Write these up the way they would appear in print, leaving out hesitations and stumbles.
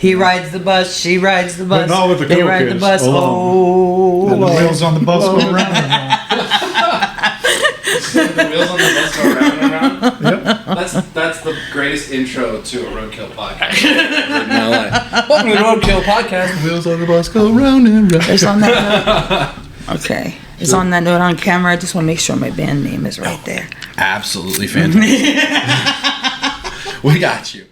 He rides the bus, she rides the bus. But not with the they cool ride kids. the bus. Oh. And the wheels on the bus go round and round. The wheels on the bus go round and round. Yep. That's the greatest intro to a Roadkill podcast in my life. Welcome to the Roadkill podcast. Wheels on the bus go round and round. It's on that note. Okay. It's on that note on camera. I just want to make sure my band name is right there. Absolutely fantastic. We got you.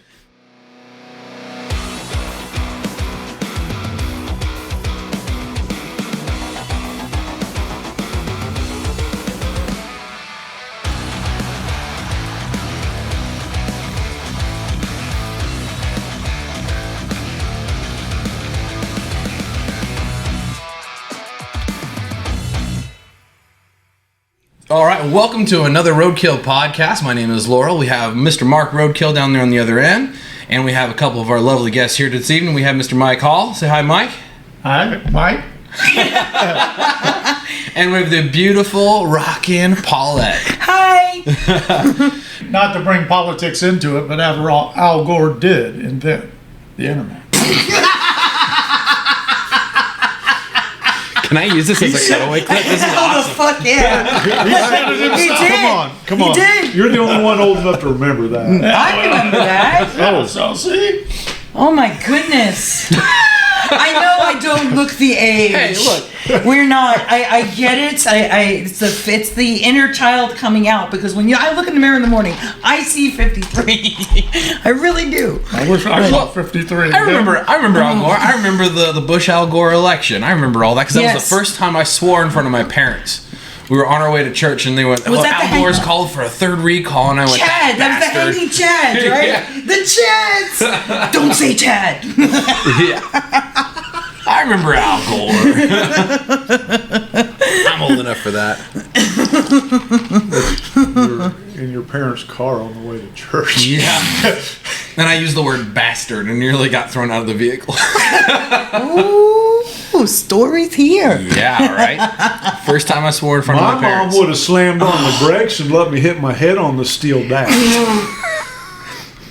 All right, welcome to another Roadkill podcast. My name is Laurel. We have Mr. Mark Roadkill down there on the other end, and we have a couple of our lovely guests here this evening. We have Mr. Mike Hall. Say hi, Mike. Hi, Mike. And we have the beautiful, rockin' Paulette. Hi. Not to bring politics into it, but after all, Al Gore did invent the internet. Can I use this as a cutaway clip? This is Hell the awesome. fuck yeah. He did. Come on. He did. You're the only one old enough to remember that. I remember that. Oh, so see? Oh my goodness. I know I don't look the age. Hey, look. We're not. I get it. It's the inner child coming out, because when I look in the mirror in the morning, I see 53. I really do. I wish I saw 53. I remember Al Gore. I remember the Bush Al Gore election. I remember all that because that was Yes. the first time I swore in front of my parents. We were on our way to church and they went, Was that the Al Gore's hang- called for a third recall, and I went, Chad. That was the bastard. hanging Chad, right? Yeah. The Chads. Don't say Chad. Yeah. I remember Al Gore. I'm old enough for that. You're in your parents' car on the way to church. Yeah. And I used the word bastard and nearly got thrown out of the vehicle. Ooh, stories here. Yeah, right? First time I swore in front of My my mom parents. would have slammed on the brakes and let me hit my head on the steel dash.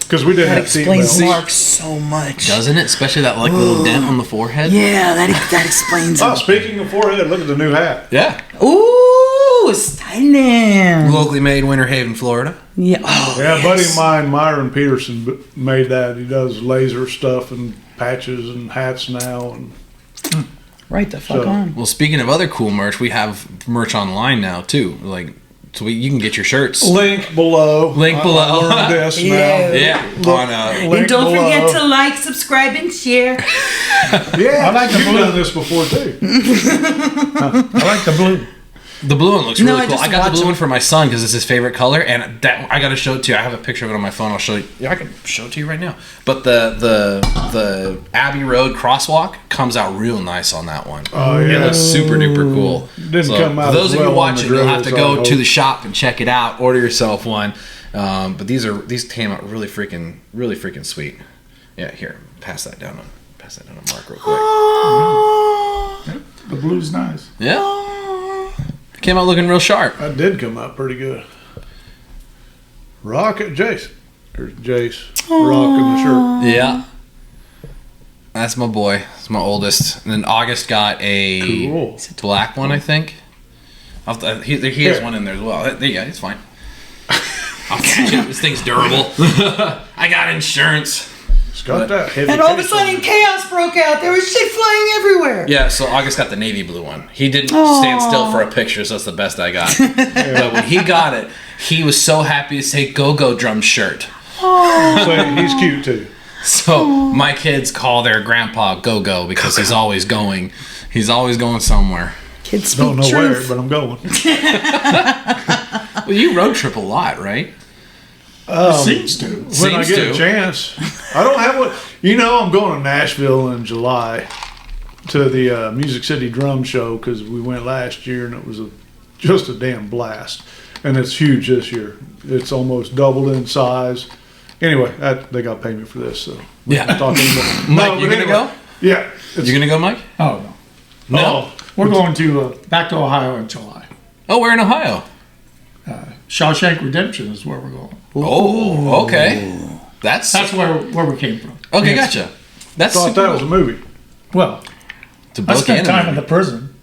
Because we didn't That have explains seatbelts. Mark so much. Doesn't it? Especially that little dent on the forehead. Yeah, that explains Oh, it. speaking of forehead, look at the new hat. Yeah. Ooh, styling. Locally made, Winter Haven, Florida. Yeah. Oh, Yeah, a yes. buddy of mine, Myron Peterson, made that. He does laser stuff and patches and hats now. And Right the fuck So- on. Well, speaking of other cool merch, we have merch online now too. You can get your shirts. link below. Link below. I learned this Yeah. now. Yeah. On Link And don't below. forget to like, subscribe, and share. Yeah, I like the you've blue. done this before too. I like the blue. the blue one looks No, really I cool. just I got the watch blue them. one for my son because it's his favorite color, and that I got to show it to you. I have a picture of it on my phone. I'll show you. Yeah, I can show it to you right now. But the Abbey Road crosswalk comes out real nice on that one. Oh, It yeah. looks super duper cool. Didn't come out For those as of you well on watching, the you'll have to grill as I go to hoped. the shop and check it out. Order yourself one. But these came out really freaking sweet. Yeah, here, pass that down to Mark real quick. Oh. The blue's nice. Yeah, came out looking real sharp. That did come out pretty good. Rocket Jace. There's Jace rocking the shirt. Yeah, that's my boy. It's my oldest. And then August got a Cool. black one, I think. He has Here. one in there as well. Yeah, it's fine. I'll catch it. This thing's durable. I got insurance. It's got that heavy And all of a taste on sudden, it. chaos broke out. There was shit flying everywhere. Yeah, so August got the navy blue one. He didn't stand still for a picture, so that's the best I got. But when he got it, he was so happy to say "Go-Go Drum shirt." So he's cute too. So my kids call their grandpa Go-Go because he's always going. He's always going somewhere. Kids speak Don't know truth. where, but I'm going. Well, you road trip a lot, right? Seems to. When I Seems get to. a chance. I don't have one. You know, I'm going to Nashville in July to the Music City Drum Show because we went last year and it was just a damn blast. And it's huge this year. It's almost doubled in size. Anyway, they got to pay me for this, so we Yeah. can talk anymore. Mike, you gonna go? Yeah. You gonna go, Mike? Oh, no. No. We're going to back to Ohio in July. Oh, we're in Ohio. Shawshank Redemption is where we're going. Oh, okay. That's That's where we came from. okay. Gotcha. That's Thought super that was a cool. movie. Well, To I book spent and time a in the movie. prison.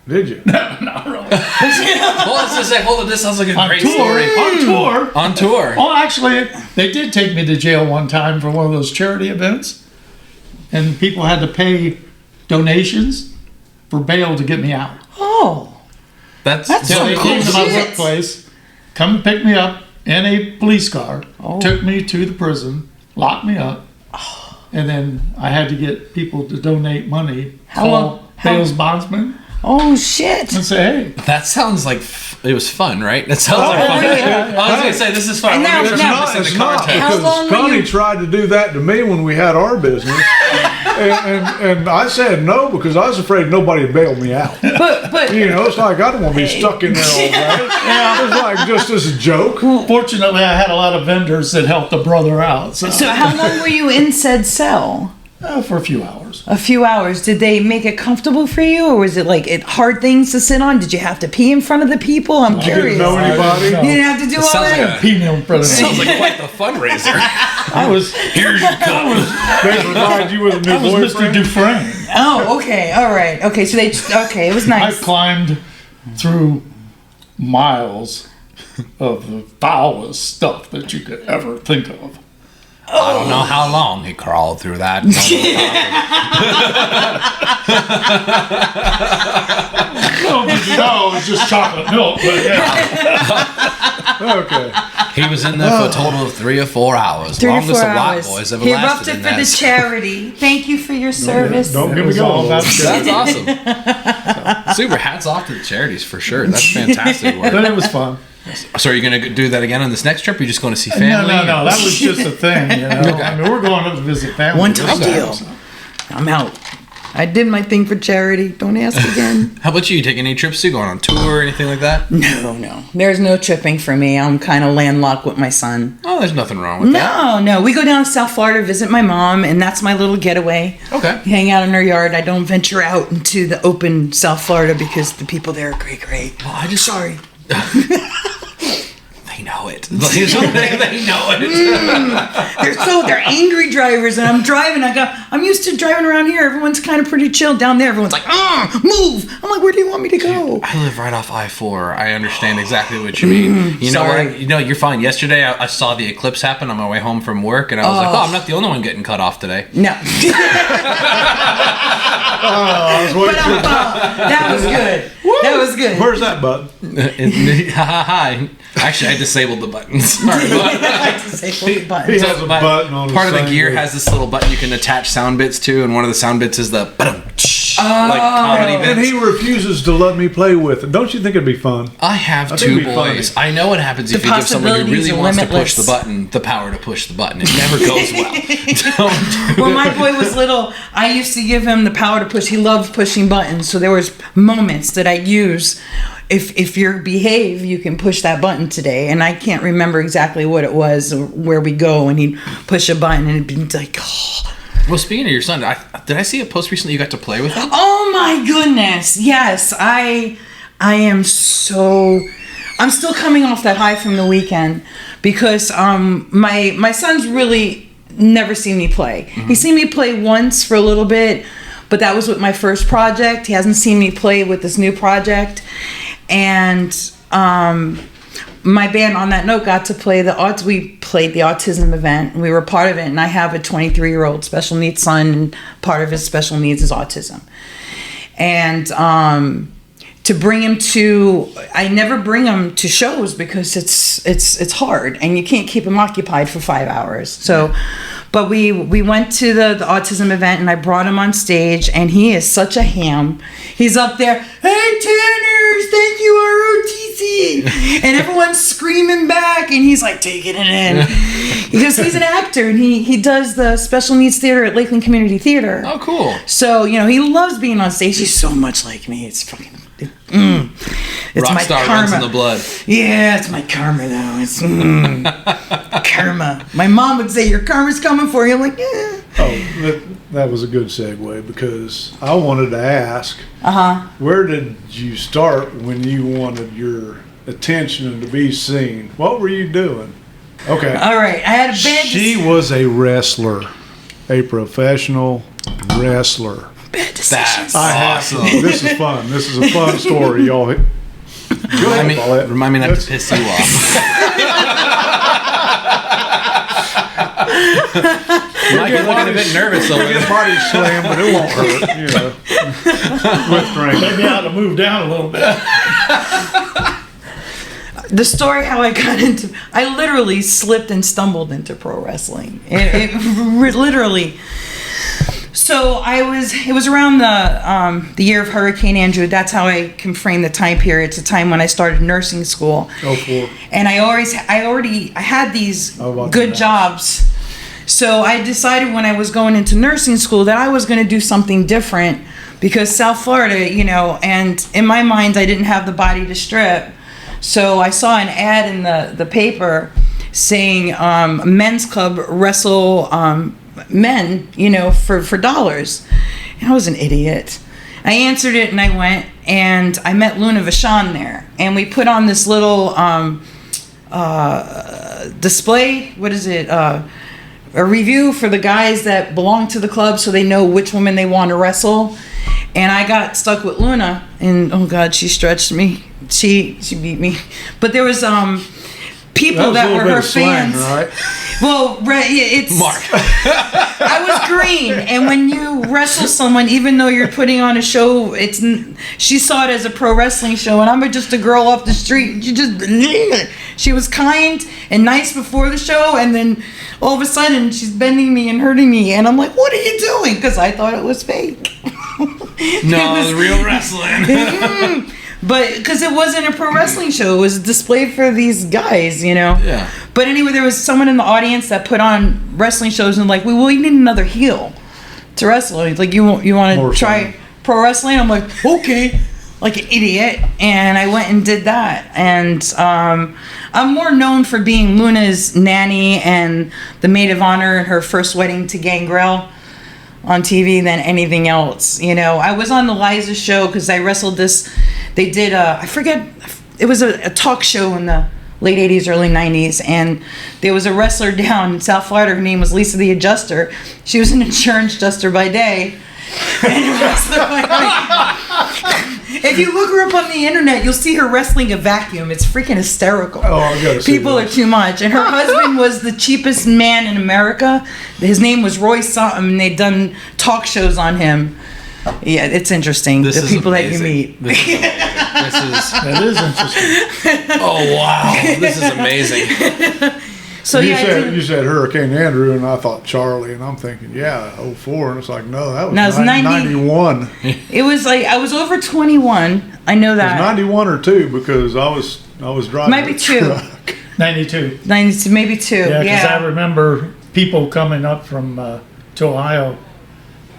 Did you? Not really. Hold on, just a sec. Hold on. This sounds like a On great tour. story. On tour. On tour. Well, actually, they did take me to jail one time for one of those charity events, and people had to pay donations for bail to get me out. Oh, That's That's So some they cool came to my shit. workplace, come and pick me up in a police car, took me to the prison, locked me up, and then I had to get people to donate money, How long- bail's bondsman, oh shit. and say, hey, That sounds like it was fun, right? That sounds like fun. yeah. I was gonna say this is fun. And I wanna now- make sure I'm now- missing It's the not, context. How long because were Connie you- tried to do that to me when we had our business, and I said no because I was afraid nobody would bail me out. But You know, it's like I don't want to be stuck in there all day. It's like just as a joke. fortunately, I had a lot of vendors that helped a brother out, so how long were you in said cell? for a few hours. A few hours. Did they make it comfortable for you, or was it like hard things to sit on? Did you have to pee in front of the people? I'm curious. didn't know anybody. You didn't have to do all sounds like that. a- Penal prison. Sounds like quite the fundraiser. I was Here's your cup. They provide you with a new I was Mr. boyfriend. Dufresne. Oh, okay, all right, okay. So it was I nice. climbed through miles of the foulest stuff that you could ever think of. I don't know how long he crawled through that. No, it's just chocolate milk, but yeah. Okay. He was in there for a total of 3 or 4 hours. 3 or Longest 4 the white hours. boys ever He lasted roughed it in for the that. charity. Thank you for your service. Don't It get me was all going. about That's awesome. Super hats off to the charities for sure. That's fantastic work. But it was fun. So are you going to do that again on this next trip? Or are you just going to see family? No. That was just a thing, you know. Okay. I mean, we're going up to visit family. One-time this deal. time, so. I'm out. I did my thing for charity. Don't ask again. How about you? You taking any trips to going on tour or anything like that? No. There's no tripping for me. I'm kind of landlocked with my son. Oh, there's nothing wrong with that. No. We go down to South Florida, visit my mom, and that's my little getaway. Okay. Hang out in her yard. I don't venture out into the open South Florida because the people there are great. Well, I just Sorry. They know it. They know it. They're angry drivers, and I'm driving. I'm used to driving around here. Everyone's kind of pretty chill. Down there, everyone's like, move. I'm like, where do you want me to go? I live right off I-4. I understand exactly what you mean. You know sorry. what? You know, you're fine. Yesterday, I saw the eclipse happen on my way home from work, and I was like, I'm not the only one getting cut off today. No. I was waiting for That was good. That was good. Where's that button? Hi. Actually, I disabled the buttons. Sorry, I like to say flip the button. He has a button on his part of the thing gear that- has this little button you can attach sound bits to, and one of the sound bits is the like comedy And bits. he refuses to let me play with it. Don't you think it'd be fun? I have think two it'd be funny. boys. I know what happens The if you give someone who possibilities really are wants to push limitless. the button, the power to push the button. It never goes well. Don't do When it. my boy was little, I used to give him the power to push. He loved pushing buttons, so there was moments that I use. If you behave, you can push that button today. And I can't remember exactly what it was or where we go, and he'd push a button, and it'd be like, Well, speaking of your son, did I see a post recently you got to play with him? oh my goodness, yes, I am so. I'm still coming off that high from the weekend because my son's really never seen me play. He's seen me play once for a little bit, but that was with my first project. He hasn't seen me play with this new project. And my band, on that note, got to play we played the autism event. We were part of it, and I have a 23-year-old special needs son, and part of his special needs is autism. And to bring him I never bring him to shows because it's hard, and you can't keep him occupied for 5 hours. So, but we went to the autism event, and I brought him on stage, and he is such a ham. He's up there, hey Tanners, thank you ROTC, and everyone's screaming back, and he's like taking it in because he's an actor, and he does the special needs theater at Lakeland Community Theater. Oh, cool. So, he loves being on stage. He's so much like me. It's fucking. It's my Rockstar karma. runs in the blood. Yeah, it's my karma though. It's karma. My mom would say your karma's coming for you. I'm like, yeah. Oh, that was a good segue because I wanted to ask, where did you start when you wanted your attention and to be seen? What were you doing? Okay. All right. I had a band. She was a wrestler. a professional wrestler. Bad decisions. That's I have awesome. to. This is fun. This is a fun story, y'all. Go ahead, Paulette. Remind me not to piss you off. Mike, you're looking a bit nervous over Get there. body slam, but it won't hurt. You know. With drink. Maybe I ought to move down a little bit. The story how I got into, I literally slipped and stumbled into pro wrestling. It literally. So it was around the year of Hurricane Andrew. That's how I can frame the time period. It's a time when I started nursing school. Oh, four. And I had these about good that? jobs. So I decided when I was going into nursing school that I was going to do something different because South Florida, you know, and in my mind I didn't have the body to strip. So I saw an ad in the paper saying men's club wrestle men, you know, for dollars. And I was an idiot. I answered it and I went and I met Luna Vachon there. And we put on this little display. What is it? A review for the guys that belong to the club so they know which women they want to wrestle. And I got stuck with Luna, and oh God, she stretched me. She beat me. But there was people that were her fans. Right? Well, right, it's Mark. I was green, and when you wrestle someone, even though you're putting on a show, she saw it as a pro wrestling show, and I'm just a girl off the street. She was kind and nice before the show, and then all of a sudden she's bending me and hurting me, and I'm like, "What are you doing?" Because I thought it was fake. No, it was real wrestling. But because it wasn't a pro wrestling show, it was displayed for these guys, you know. Yeah. But anyway, there was someone in the audience that put on wrestling shows and like, we need another heel to wrestle. He's like, you want to try pro wrestling? I'm like, okay, like an idiot. And I went and did that. And I'm more known for being Luna's nanny and the maid of honor in her first wedding to Gangrel on TV than anything else. You know, I was on the Liza show because I wrestled this. They did I forget, it was a talk show in the late 80s, early 90s, and there was a wrestler down in South Florida. Her name was Lisa the Adjuster. She was an insurance adjuster by day and a wrestler by night. If you look her up on the internet, you'll see her wrestling a vacuum. It's freaking hysterical. Oh, I gotta see People that. are too much. And her husband was the cheapest man in America. His name was Roy something, and they'd done talk shows on him. Yeah, it's interesting. This the is people amazing. that you meet. This is amazing. That is interesting. Oh wow, this is amazing. So you yeah, said you said Hurricane Andrew, and I thought Charlie, and I'm thinking, yeah, 04, and it's like, no, that was, No, it was 91. it was like I was over 21. I know It was that. 91 or 2 because I was driving. Might be a 2. truck. 92. 90, maybe 2. Yeah, because Yeah. I remember people coming up from to Ohio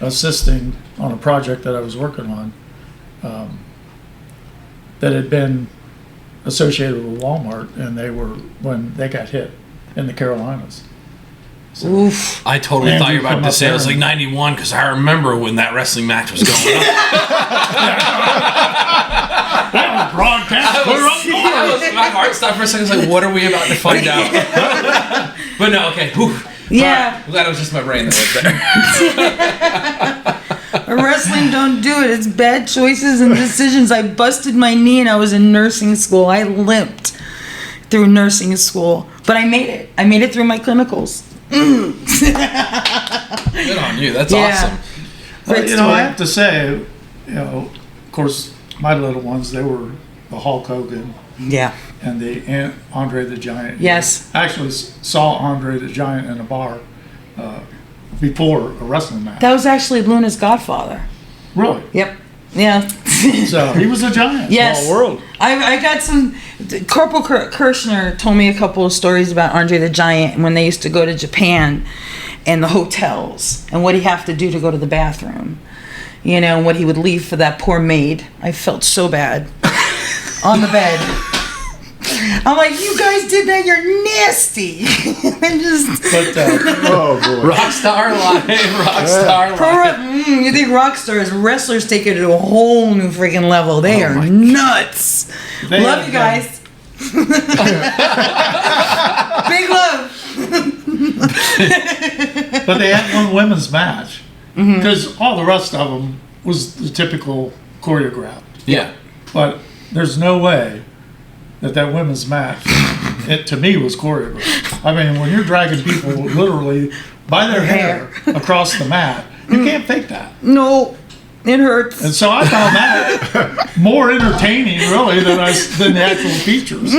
assisting on a project that I was working on that had been associated with Walmart, and they were when they got hit in the Carolinas. Oof. I totally Man, thought you you were about come to up say it was there like 91 because I remember when that wrestling match was going on. That was broadcast clear up north. My heart stopped for a second. I was like, what are we about to find out? But no, okay. Whew. Yeah. All right. I'm glad it was just my brain that went there. Wrestling don't do it. It's bad choices and decisions. I busted my knee and I was in nursing school. I limped through nursing school. But I made it. I made it through my clinicals. Good on you. That's awesome. Great You know, I story. have to say, you know, of course, my little ones, they were the Hulk Hogan Yeah. and the Andre the Giant. Yes. I actually saw Andre the Giant in a bar before a wrestling match. That was actually Luna's godfather. Really? Yep. Yeah. So he was a giant. Yes. Small world. I got some. Corporal Kirshner told me a couple of stories about Andre the Giant when they used to go to Japan and the hotels and what he'd have to do to go to the bathroom. You know, and what he would leave for that poor maid. I felt so bad. On the bed. I'm like, you guys did that, you're nasty. And just But Oh boy. Rockstar life. Rockstar life. you think rock stars, wrestlers take it to a whole new freaking level. They are nuts. They Love have you guys. Big love. But they had one women's match because all the rest of them was the typical choreographed. Yeah. But there's no way that women's match, it to me was choreographed. I mean, when you're dragging people literally by their hair across the mat, you can't fake that. No, it hurts. And so I found that more entertaining, really, than the actual features.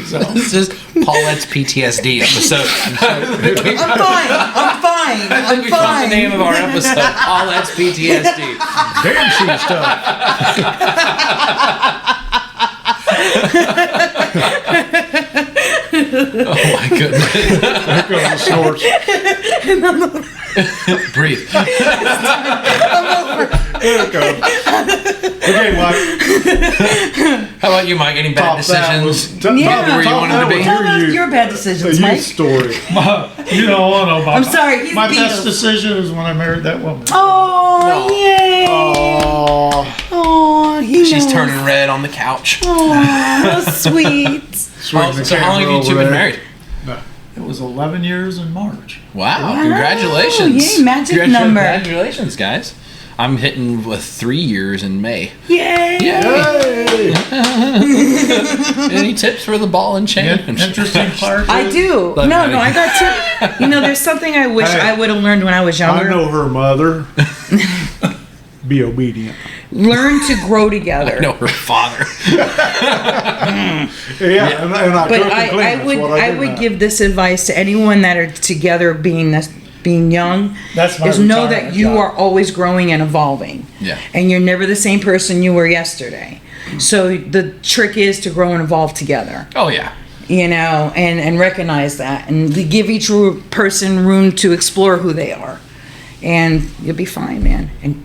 So. This is Paulette's PTSD episode. I'm fine. I think we found the name of our episode. Paulette's PTSD. Damn, she's tough. Oh my goodness. There goes the snorts. Breathe. There it goes. Okay, Mike. How about you, Mike? Any bad decisions? Yeah. Where you wanted to be? Tell us your bad decisions, The Mike. youth story. You don't want to know about I'm sorry, he's my Beatles. best decision is when I married that woman. Oh, yay. Oh, he She's knows. turning red on the couch. Oh, sweet. So how long have you two been married? It was 11 years in March. Wow. Congratulations. Yay, magic number. Congratulations, guys. I'm hitting with 3 years in May. Yay. Hey! Any tips for the ball and chain? Interesting part. I do. Let No, me- I got to. There's something I wish Hey. I would have learned when I was I younger. know her mother. Be obedient. Learn to grow together. I know her father. Yeah, and I But cook and clean. I That's would what I I do would now. give this advice to anyone that are together being young. That's my is know that retirement you job. are always growing and evolving. Yeah. And you're never the same person you were yesterday. So the trick is to grow and evolve together. Oh, yeah. And recognize that and give each person room to explore who they are. And you'll be fine, man. And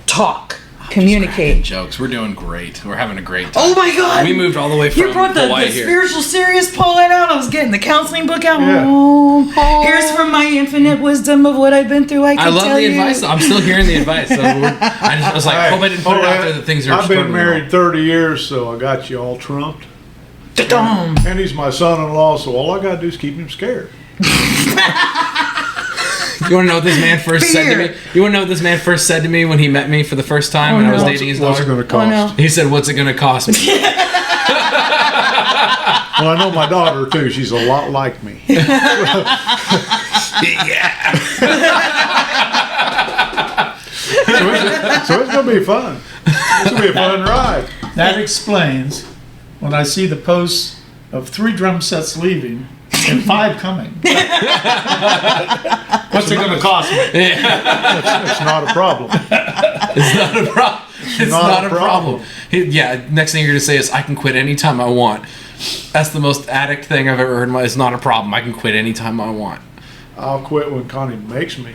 talk. Cracking Communicate. jokes. We're doing great. We're having a great time. Oh my God! We moved all the way from You brought the Hawaii here. spiritual serious Paulette out. I was getting the counseling book out. Yeah. Oh. Here's from my infinite wisdom of what I've been through. I I love tell the you. advice. I'm still hearing the advice. So I was like, Hey, hope I didn't put it out there that things are I've been struggling married 30 years, so I got you all trumped. Da-dum. And he's my son-in-law, so all I got to do is keep him scared. You want to know what this man first said to Fear. me? You want to know what this man first said to me when he met me for the first time when I was no. dating his What's it daughter? going to cost? no. He said, "What's it going to cost me?" Well, I know my daughter, too. She's a lot like me. Yeah. So it's going to be fun. It's going to be a fun ride. That explains when I see the posts of 3 drum sets leaving and 5 coming. What's it going to cost me? It's not a problem. It's not a problem. It's not a problem. Yeah. Next thing you're gonna say is, "I can quit anytime I want." That's the most addict thing I've ever heard. It's not a problem. I can quit anytime I want. I'll quit when Connie makes me.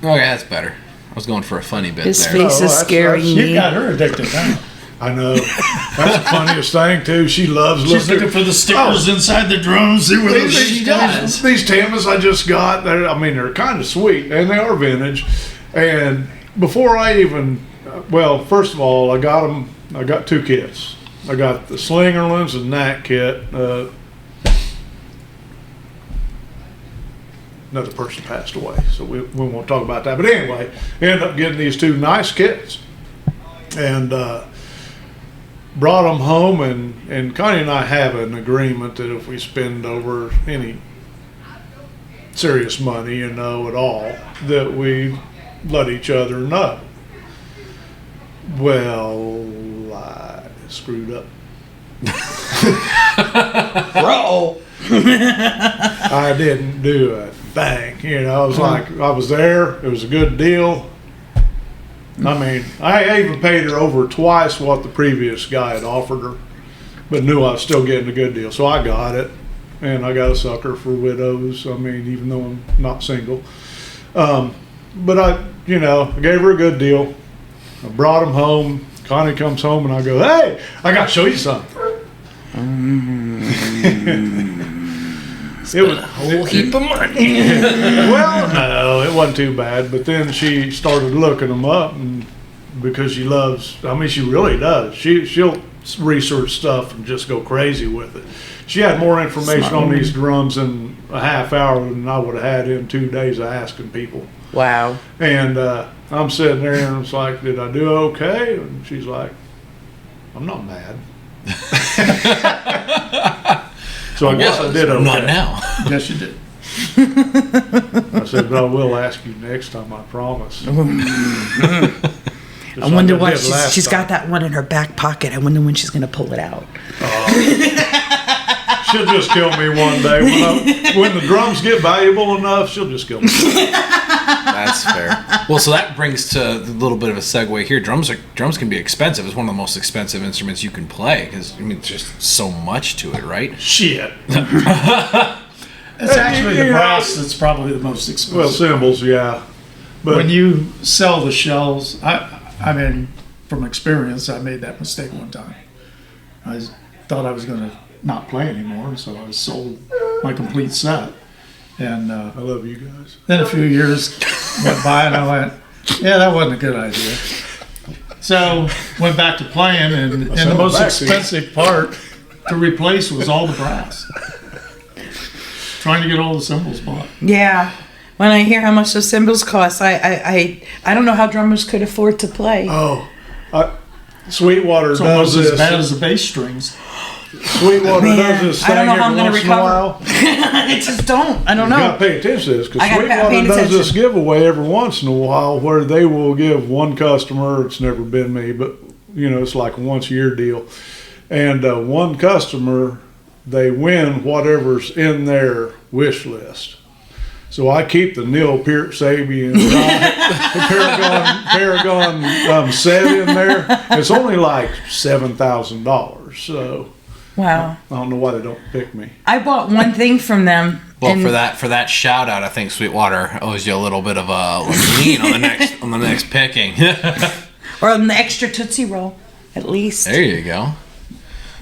Okay, that's better. I was going for a funny bit His there. face is that's- scaring You me. got her addicted now. I know. That's the funniest thing, too. She loves She's looking for the stickers inside the drums. See where those She does. These Timbers I just got, they're kind of sweet, and they are vintage. And before I even, first of all, I got 2 kits. I got the Slingerlands and that kit. Another person passed away, so we won't talk about that. But anyway, ended up getting these 2 nice kits. And brought them home, and Connie and I have an agreement that if we spend over any serious money, at all, that we let each other know. Well, I screwed up. Bro. I didn't do a thing. I was like, I was there. It was a good deal. I mean, I even paid her over twice what the previous guy had offered her, but knew I was still getting a good deal. So I got it, and I got a sucker for widows. I mean, even though I'm not single. But I gave her a good deal. I brought him home. Connie comes home, and I go, "Hey, I got to show you something." It was a whole heap of money. well, no, it wasn't too bad. But then she started looking them up and because she loves. I mean, she really does. She'll research stuff and just go crazy with it. She had more information on these drums in a half hour than I would have had in 2 days of asking people. Wow. And I'm sitting there and it's like, did I do okay? And she's like, I'm not mad. So I guess I did okay. Not now. Yes, you did. I said, but I will ask you next time, I promise. I wonder why she's got that one in her back pocket. I wonder when she's going to pull it out. She'll just kill me one day. When the drums get valuable enough, she'll just kill me. That's fair. Well, so that brings to a little bit of a segue here. Drums can be expensive. It's one of the most expensive instruments you can play because I mean, there's just so much to it, right? Shit. It's actually the brass that's probably the most expensive. Well, cymbals, yeah. But when you sell the shells, I mean, from experience, I made that mistake one time. I thought I was going to not play anymore, so I sold my complete set. And I love you guys. Then a few years went by, and I went, yeah, that wasn't a good idea. So went back to playing, and the most expensive part to replace was all the brass. Trying to get all the cymbals bought. Yeah. When I hear how much those cymbals cost, I don't know how drummers could afford to play. Oh, Sweetwater It's does almost this. as bad as the bass strings. Sweetwater does this thing I don't know how I'm every going to once in a recover. while. I just don't. I don't You know. gotta pay attention to this because I gotta pay Sweetwater does attention. this giveaway every once in a while where they will give one customer. It's never been me, but it's like a once-a-year deal, and one customer they win whatever's in their wish list. So I keep the Neil Peart Sabian Paragon set in there. It's only like $7,000. So Wow. I don't know why they don't pick me. I bought one thing from them. Well, for that shout out, I think Sweetwater owes you a little bit of a lean on the next picking. Or an extra Tootsie Roll, at least. There you go.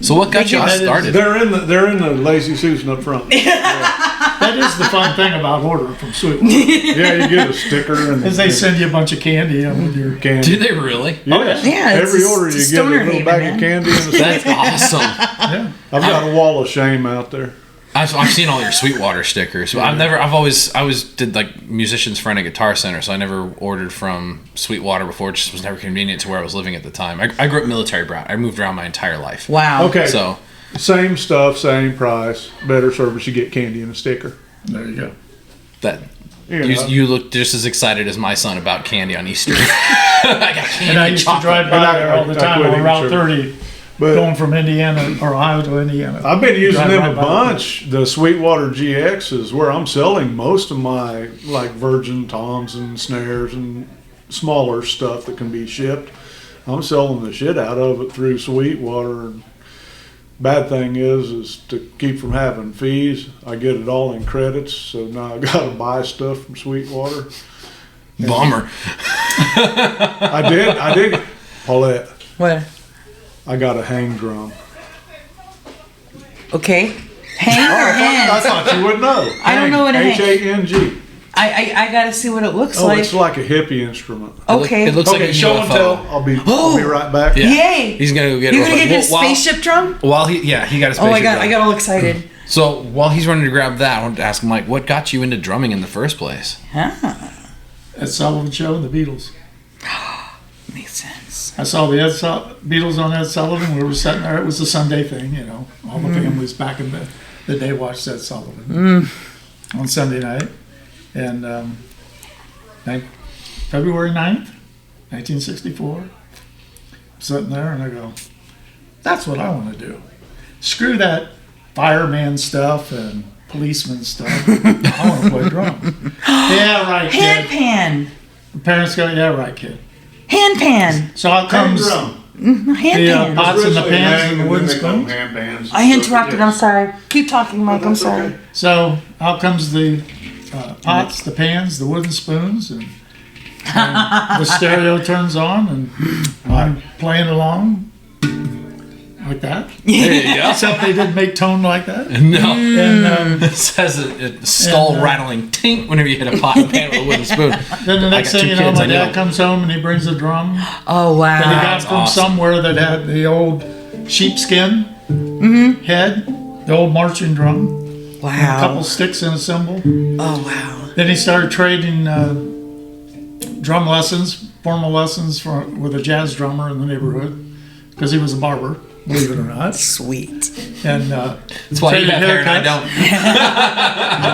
So what got you started? They're in the Lazy Susan up front. That is the fun thing about ordering from Sweetwater. Yeah, you get a sticker and Is they send you a bunch of candy with your candy. Do they really? Yes. Yeah, Every it's order a you get a stoner little haven, bag man. of candy and a That's sticker. awesome. yeah. I've got a wall of shame out there. I've seen all your Sweetwater stickers. I always did like Musician's Friend at Guitar Center, so I never ordered from Sweetwater before. It just was never convenient to where I was living at the time. I grew up military brat. I moved around my entire life. Wow. Okay. So Same stuff, same price, better service. You get candy and a sticker. There you go. that Yeah. you look just as excited as my son about candy on Easter. I got candy And I and used to chocolate. drive by there all the I time quit on eating Route sugar. 30, But going from Indiana or Ohio to Indiana. I've been using Drive them right a by bunch. The Sweetwater GXs, where I'm selling most of my like virgin toms and snares and smaller stuff that can be shipped. I'm selling the shit out of it through Sweetwater. And bad thing is to keep from having fees, I get it all in credits. So now I got to buy stuff from Sweetwater. Bummer. I did. Paulette, What? I got a hang drum. Okay. Hang or I hands? thought you would know. I don't know what a hang- H-A-N-G. I gotta see what it looks Oh, like. it's like a hippie instrument. Okay. It looks like Okay, a show and UFO. tell. I'll be right back. Yeah. Yay! He's gonna go get You're it. gonna real get quick. a spaceship drum? While he got a spaceship. Oh, I drum. got all excited. So while he's running to grab that, I wanted to ask him, Mike, what got you into drumming in the first place? At Sullivan Show and the Beatles. Makes sense. I saw the Beatles on Ed Sullivan. We were sitting there. It was a Sunday thing, All the families back in the day watched Ed Sullivan on Sunday night. And February 9th, 1964, I'm sitting there and I go, that's what I want to do. Screw that fireman stuff and policeman stuff. I want to play drums. Yeah, right, Hand kid. pan. The parents go, yeah, right, kid. Hand pan. So out comes drum. Hand the pan. pots and the pans and the wooden then they call them spoons. hand bands. I interrupted. I'm sorry. Keep talking, Mike. I'm That's sorry. okay. So out comes the pots, the pans, the wooden spoons, and the stereo turns on, and I'm playing along. like that. There you go. Except they didn't make tone like that. No. And It says a skull rattling tink whenever you hit a pot and pan with a wooden spoon. then the next got thing two you know, kids, my I know. dad comes home and he brings a drum Oh that he wow. got That's from awesome. somewhere that had the old sheepskin head, the old marching drum, a couple Wow. sticks and a cymbal. Oh wow. Then he started trading drum lessons, formal lessons with a jazz drummer in the neighborhood because he was a barber, believe it or not. Sweet. And That's why you traded have hair and I don't.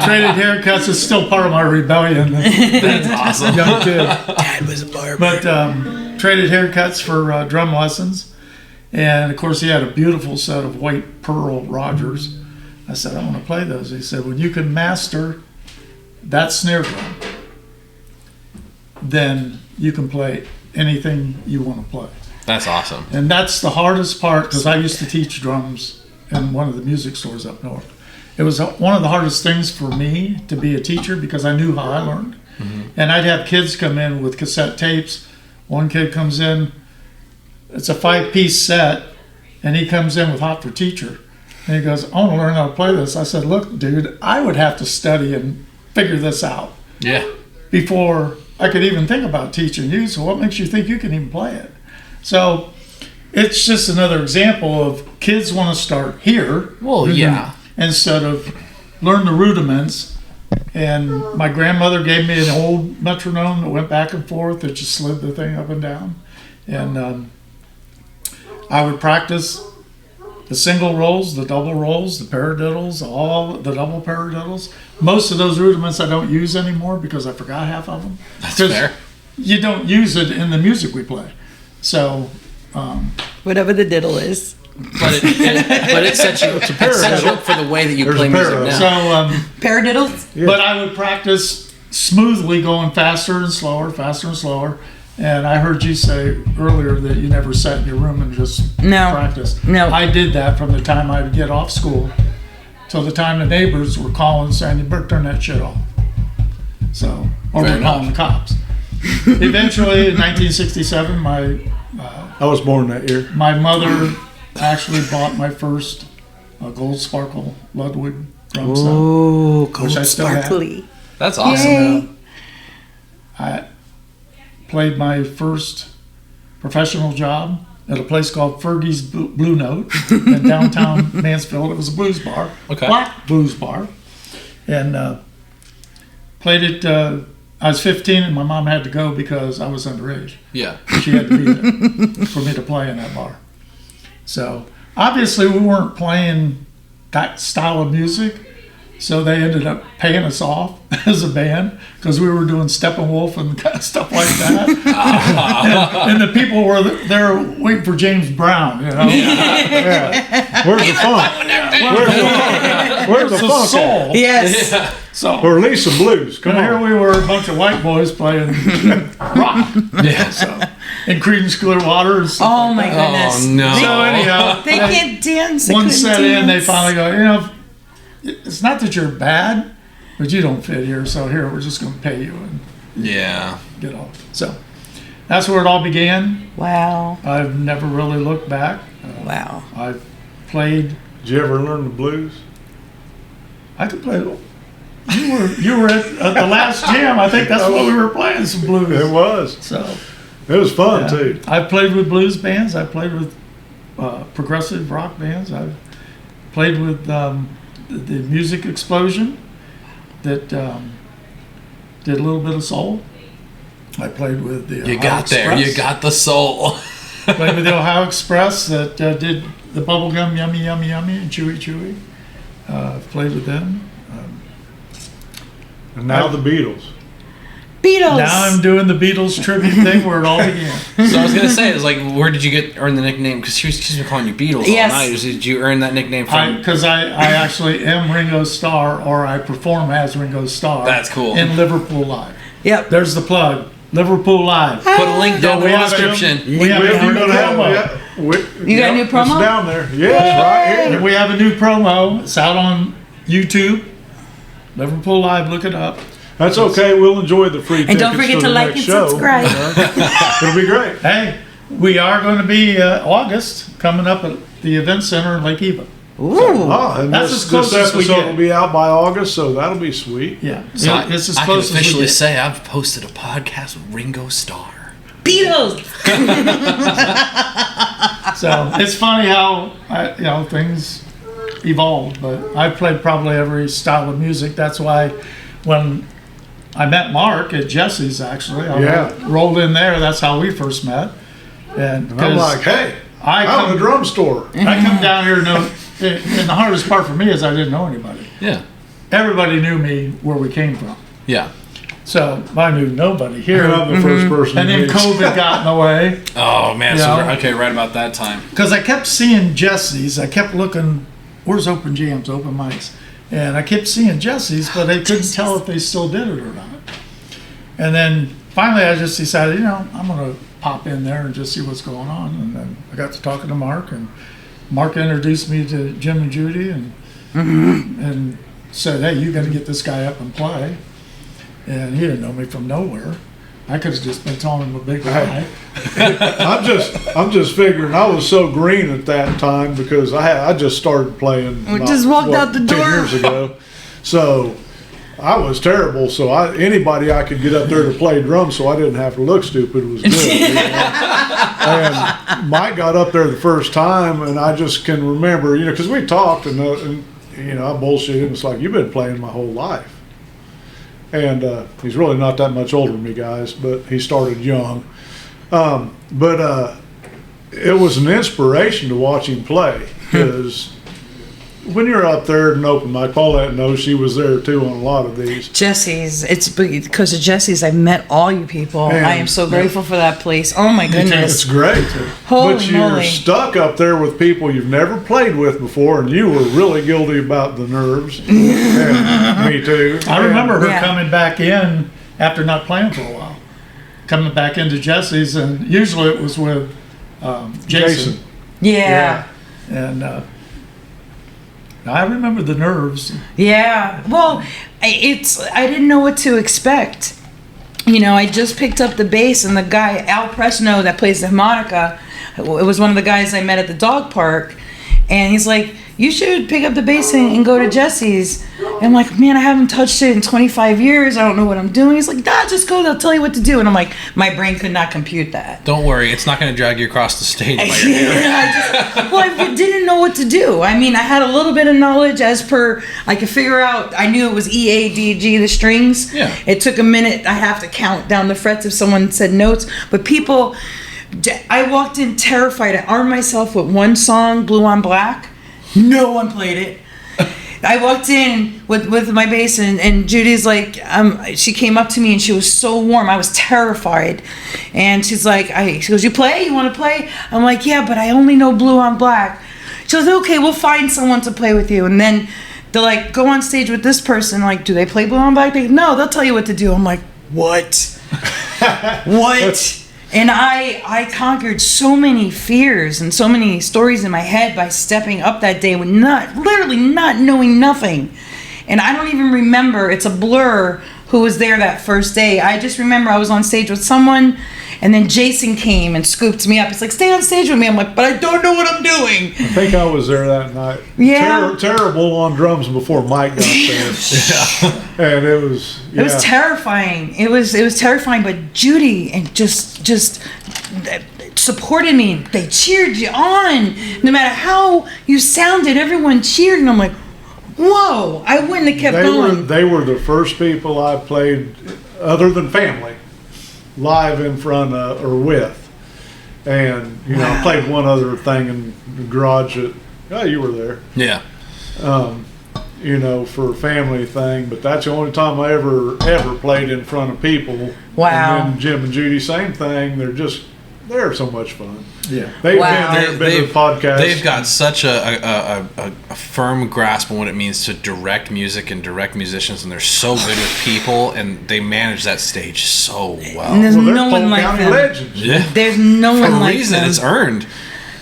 Traded haircuts is still part of my rebellion. That's awesome. Young kid. Dad was a barber. But traded haircuts for drum lessons. And of course, he had a beautiful set of white pearl Rogers. I said, I want to play those. He said, when you can master that snare drum, then you can play anything you want to play. That's awesome. And that's the hardest part because I used to teach drums in one of the music stores up north. It was one of the hardest things for me to be a teacher because I knew how I learned. And I'd have kids come in with cassette tapes. One kid comes in, it's a 5-piece set, and he comes in with Hot for Teacher. And he goes, I want to learn how to play this. I said, look, dude, I would have to study and figure this out Yeah. before I could even think about teaching you. So what makes you think you can even play it? So it's just another example of kids want to start here. Well, yeah. Instead of learn the rudiments. And my grandmother gave me an old metronome that went back and forth that just slid the thing up and down. And I would practice the single rolls, the double rolls, the paradiddles, all the double paradiddles. Most of those rudiments I don't use anymore because I forgot half of them. That's fair. You don't use it in the music we play. So, Whatever the diddle is. But it sets you up for the way that you There's play a music parallel. now. so Paradiddles? but I would practice smoothly going faster and slower. And I heard you say earlier that you never sat in your room and just No. practiced. No. I did that from the time I would get off school till the time the neighbors were calling saying, you better turn that shit off. So, or Fair we're calling the cops. Eventually, in 1967, I was born that year. my mother actually bought my first gold sparkle Ludwig drum set. Oh, gold Which I still have. sparkly. That's awesome. Yay. I played my first professional job at a place called Fergie's Blue Note in downtown Mansfield. It was a blues bar, Okay. black blues bar, and played it. I was 15 and my mom had to go because I was underage. Yeah. She had to be there for me to play in that bar. So obviously we weren't playing that style of music. So they ended up paying us off as a band because we were doing Steppenwolf and kind of stuff like that. and the people were there waiting for James Brown, you know. Yeah. Where's the funk? Where's the funk? Soul. Yes. So Or at least some blues. Come here on. we were, a bunch of white boys playing rock. Yeah. So, and Creedence Clearwater and stuff Oh like my that. goodness. Oh, no. So anyhow, They can't dance. They one couldn't set in, they dance. finally go, you know, it's not that you're bad, but you don't fit here. So here, we're just going to pay you and Yeah. get off. So that's where it all began. Wow. I've never really looked back. Wow. I've played. Did you ever learn the blues? I could play. You were at the last jam. I think that's what we were playing, some blues. It was. So It was fun yeah. too. I've played with blues bands. I've played with progressive rock bands. I've played with the Music Explosion that did a little bit of soul. I played with the You Ohio got there. Express. You got the soul. Played with the Ohio Express that did the bubblegum yummy yummy yummy and chewy chewy. Played with them. And now the Beatles. Beatles. Now I'm doing the Beatles tribute thing where it all began. So I was gonna say, it's like, where did you earn the nickname? Because she's been calling you Beatles Yes. all night. Did you earn that nickname from? Because I actually am Ringo Starr, or I perform as Ringo Starr. That's cool. In Liverpool Live. Yep. There's the plug. Liverpool Live. Put a link down we in the have a- description. We have a new promo. You got a new promo? It's down there. Yes, right here. We have a new promo. It's out on YouTube. Liverpool Live. Look it up. That's okay. We'll enjoy the free And tickets don't forget for to the like next and show. subscribe. It'll be great. Hey, we are going to be August coming up at the event center in Lake Eva. Ooh. Oh, and That's this as close as we episode get. will be out by August, so that'll be sweet. Yeah, So it's as I can close as we officially get. say I've posted a podcast with Ringo Starr. Beatles. So it's funny how things evolved. But I've played probably every style of music. That's why when I met Mark at Jesse's, actually, I rolled in there. That's how we first met. And I'm like, hey, I'm in the drum store. I come down here, and the hardest part for me is I didn't know anybody. Yeah. Everybody knew me where we came from. Yeah. So I knew nobody here. I'm the first person. And then COVID got in the way. Oh man. Yeah. So okay, right about that time. Because I kept seeing Jesse's. I kept looking, where's open jams, open mics? And I kept seeing Jesse's, but I couldn't tell if they still did it or not. And then finally I just decided, I'm going to pop in there and just see what's going on. And then I got to talking to Mark, and Mark introduced me to Jim and Judy and said, hey, you got to get this guy up and play. And he didn't know me from nowhere. I could have just been telling him a big lie. I'm just figuring I was so green at that time because I just started playing. We just walked out the 10 door. years ago, so I was terrible. So anybody I could get up there to play drums, so I didn't have to look stupid, was good. And Mike got up there the first time, and I just can remember, because we talked and I bullshitted. It's like, you've been playing my whole life. And he's really not that much older than me, guys, but he started young. But it was an inspiration to watch him play, because when you're up there at an open mic, Paulette knows, she was there too on a lot of these. Jesse's. It's because of Jesse's I met all you people. And I am so grateful for that place. Oh my It's goodness. great. Holy But you're moly. stuck up there with people you've never played with before, and you were really guilty about the nerves. And me too. I remember her Yeah. coming back in after not playing for a while. Coming back into Jesse's, and usually it was with Jason. Yeah. And I remember the nerves. Yeah. Well, I didn't know what to expect. I just picked up the bass, and the guy, Al Presno, that plays the harmonica, it was one of the guys I met at the dog park. And he's like, you should pick up the bass and go to Jesse's. And I'm like, man, I haven't touched it in 25 years. I don't know what I'm doing. He's like, nah, just go. They'll tell you what to do. And I'm like, my brain could not compute that. Don't worry, it's not going to drag you across the stage by your hair. I didn't know what to do. I mean, I had a little bit of knowledge as per, I could figure out, I knew it was E, A, D, G, the strings. Yeah. It took a minute. I have to count down the frets if someone said notes. But people, I walked in terrified. I armed myself with one song, Blue on Black. No one played it. I walked in with my bass, and Judy's like, she came up to me and she was so warm. I was terrified. And she's like, she goes, you play? You want to play? I'm like, yeah, but I only know Blue on Black. She goes, okay, we'll find someone to play with you. And then they're like, go on stage with this person. Like, do they play Blue on Black? No, they'll tell you what to do. I'm like, what? What? And I conquered so many fears and so many stories in my head by stepping up that day with literally not knowing nothing. And I don't even remember, it's a blur, who was there that first day. I just remember I was on stage with someone, and then Jason came and scooped me up. It's like, stay on stage with me. I'm like, but I don't know what I'm doing. I think I was there that night. Yeah. Terrible on drums before Mike got there. And it was, It was terrifying. It was terrifying, but Judy and just supported me. They cheered you on. No matter how you sounded, everyone cheered, and I'm like, whoa, I wouldn't have kept going. They were the first people I played, other than family, live in front of or with. And, I played one other thing in the garage you were there. Yeah. For a family thing, but that's the only time I ever played in front of people. Wow. And then Jim and Judy, same thing. They're so much fun. Yeah. They've Wow. been to the podcast. They've got such a firm grasp on what it means to direct music and direct musicians, and they're so good with people, and they manage that stage so well. And there's they're no one Polk like County them. legends. Yeah. There's no For one a like reason, them. it's earned.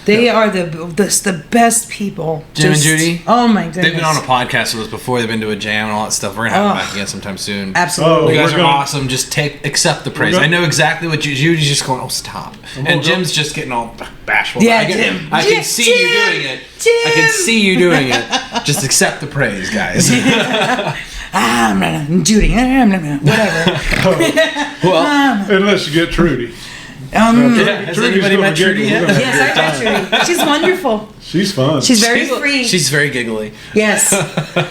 They are the best people. Jim and Judy? Oh my goodness. They've been on a podcast with us before. They've been to a jam and all that stuff. We're gonna have them back again sometime soon. Absolutely. You guys are awesome. Just accept the praise. I know exactly what Judy's just going, oh, stop. And Jim's just getting all bashful. Yeah, Jim. I can see you doing it. Jim. I can see you doing it. Just accept the praise, guys. Judy. Whatever. Well, unless you get Trudy. has anybody met Trudy yet? Yes, I met Trudy. She's wonderful. She's fun. She's very free. She's very giggly. Yes.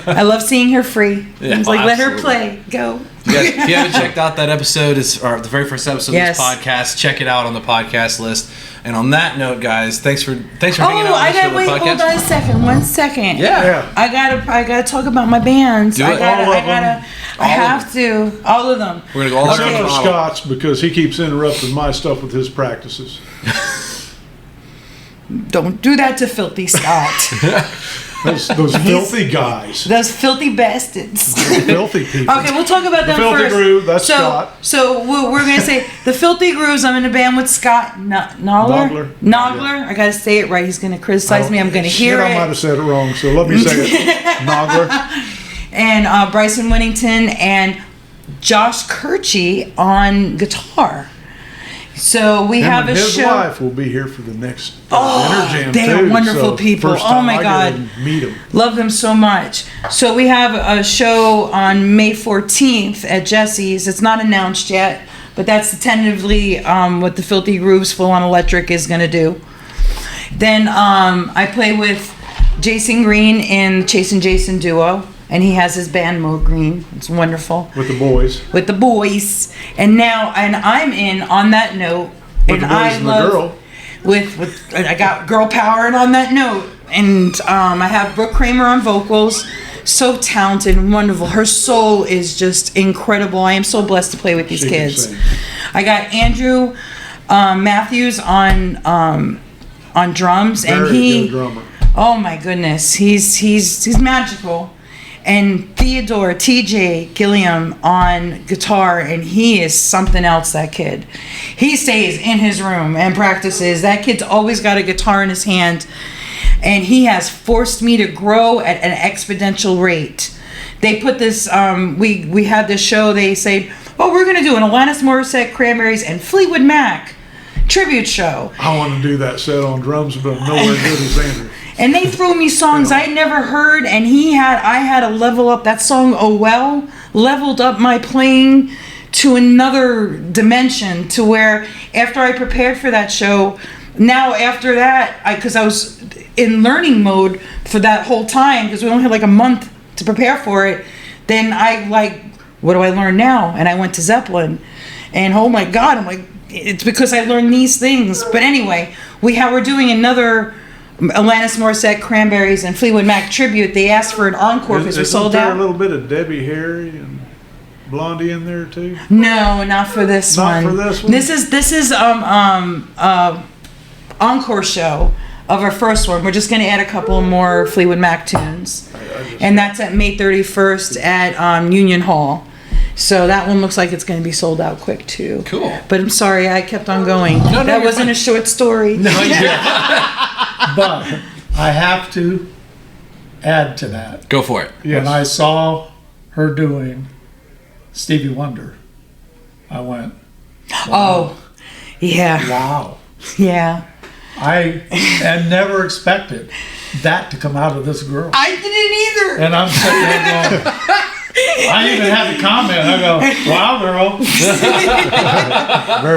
I love seeing her free. Yeah, It's like, let her play. Go. You guys, if you haven't checked out that episode, or the very first episode of this podcast, check it out on the podcast list. And on that note, guys, thanks for hanging out with us for the podcast. Hold on a second. 1 second. Yeah. I gotta talk about my bands. Do it. I have to. All of them. We're gonna go all Except for Scott's, because he keeps interrupting my stuff with his practices. Don't do that to Filthy Scott. Those filthy guys. Those filthy bastards. Filthy people. Okay, we'll talk about them Filthy first. Groove, that's Scott. So we're going to say the Filthy Grooves. I'm in a band with Scott Nogler. Yeah. I got to say it right. He's going to criticize me. I'm going to hear it. I might have said it wrong, so let me say it. Nogler. And Bryson Winnington and Josh Kirchie on guitar. So we have a his show. wife will be here for the next Interjam they too, are wonderful so people. first Oh time my I God, get to meet them. Love them so much. So we have a show on May 14th at Jesse's. It's not announced yet, but that's tentatively what the Filthy Grooves Full On Electric is going to do. Then I play with Jason Green in Chasing Jason duo. And he has his band Mo Green. It's wonderful. With the boys. With the boys. And I'm in on that note. With the boys and the girl. With I got girl power and on that note. And I have Brooke Kramer on vocals. So talented and wonderful. Her soul is just incredible. I am so blessed to play with these kids. I got Andrew Matthews on drums. Very and he good drummer. Oh my goodness. He's magical. And Theodore TJ Gilliam on guitar, and he is something else, that kid. He stays in his room and practices. That kid's always got a guitar in his hand, and he has forced me to grow at an exponential rate. They put this, we had this show, they say, oh, we're going to do an Alanis Morissette, Cranberries, and Fleetwood Mac tribute show. I want to do that set on drums, but I'm nowhere good as Andrew. And they threw me songs I'd never heard, and I had to level up. That song, Oh Well, leveled up my playing to another dimension, to where after I prepared for that show, now after that, because I was in learning mode for that whole time, because we only had like a month to prepare for it, then what do I learn now? And I went to Zeppelin, and oh my God, I'm like, it's because I learned these things. But anyway, we're doing another Alanis Morissette, Cranberries, and Fleetwood Mac tribute. They asked for an encore because we sold out. Is there a little bit of Debbie Harry and Blondie in there too? No, not for this one. Not for this one? This is encore show of our first one. We're just going to add a couple more Fleetwood Mac tunes. And that's at May 31st at Union Hall. So that one looks like it's going to be sold out quick too. Cool. But I'm sorry, I kept on going. No, that wasn't fine. A short story. No, But I have to add to that. Go for it. Yes. When I saw her doing Stevie Wonder, I went, wow. Oh, yeah. Wow. Yeah. I had never expected that to come out of this girl. I didn't either. And I'm sitting there going, I even had to comment. I go, wow, girl.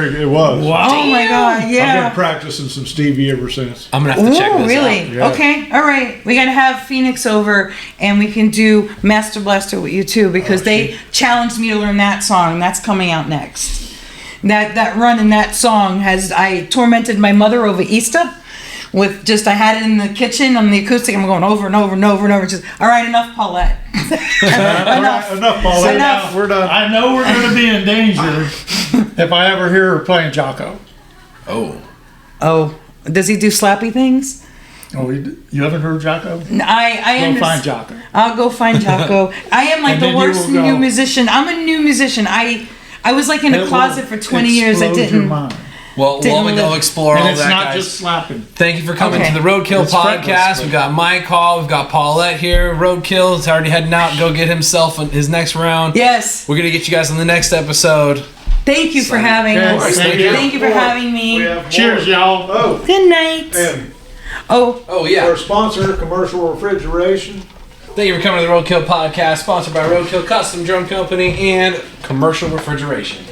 It was. Wow. Oh my God, yeah. I've been practicing some Stevie ever since. I'm going to have to check this really? out. Yeah. Okay, all right. We got to have Phoenix over, and we can do Master Blaster with you too, because they challenged me to learn that song. That's coming out next. That run in that song I tormented my mother over Easter. With I had it in the kitchen on the acoustic. I'm going over and over and over and over. Just, all right, enough, Paulette. Enough, Paulette. Enough. We're done. I know we're going to be in danger if I ever hear her playing Jocko. Oh, does he do slappy things? Oh, you haven't heard Jocko? I Go find Jocko. I'll go find Jocko. I am like And the then you worst will go. new musician. I'm a new musician. I was like in a It closet will for 20 years. I explode your didn't. mind. Well, while we go explore And all it's that, not guys, just slapping. thank you for coming Okay. to the Roadkill It's fretless, podcast. but- We've got Mike Hall, we've got Paulette here. Roadkill is already heading out. Go get himself his next round. Yes. We're gonna get you guys on the next episode. Thank you for having Yes, us. thank you. Thank you for having me. We have more. Cheers, y'all. Oh, Good night. and Oh, Oh yeah. our sponsor, Commercial Refrigeration. Thank you for coming to the Roadkill podcast, sponsored by Roadkill Custom Drum Company and Commercial Refrigeration.